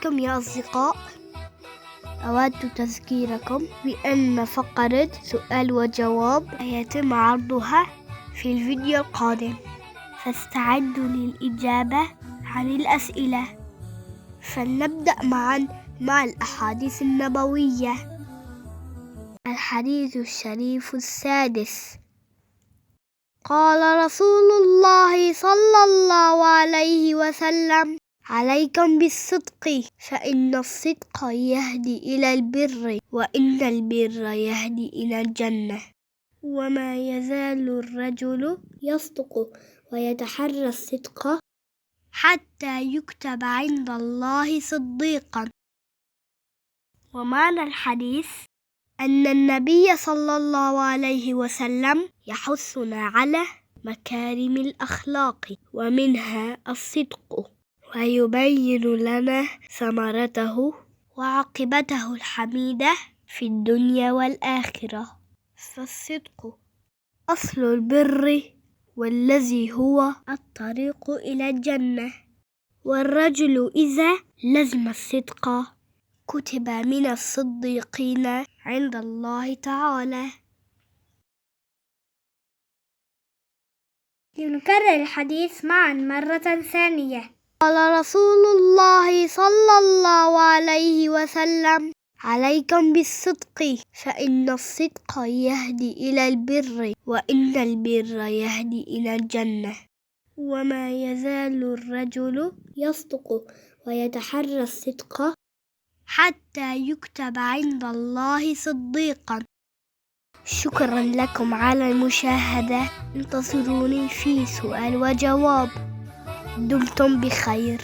عليكم يا أصدقاء، أود تذكيركم بأن فقرة سؤال وجواب يتم عرضها في الفيديو القادم، فاستعدوا للإجابة عن الأسئلة. فلنبدأ معا مع الأحاديث النبوية. الحديث الشريف السادس: قال رسول الله صلى الله عليه وسلم: عليكم بالصدق، فإن الصدق يهدي إلى البر، وإن البر يهدي إلى الجنة. وما يزال الرجل يصدق ويتحرى الصدق حتى يكتب عند الله صديقا. ومعنى الحديث أن النبي صلى الله عليه وسلم يحثنا على مكارم الأخلاق ومنها الصدق، ويبين لنا ثمرته وعاقبته الحميدة في الدنيا والآخرة. فالصدق أصل البر، والذي هو الطريق إلى الجنة. والرجل إذا لزم الصدق كتب من الصديقين عند الله تعالى. لنكرر الحديث معا مرة ثانية. قال رسول الله صلى الله عليه وسلم: عليكم بالصدق، فإن الصدق يهدي إلى البر، وإن البر يهدي إلى الجنة. وما يزال الرجل يصدق ويتحرى الصدق حتى يكتب عند الله صديقا. شكرا لكم على المشاهدة، انتظروني في سؤال وجواب. دمتم بخير.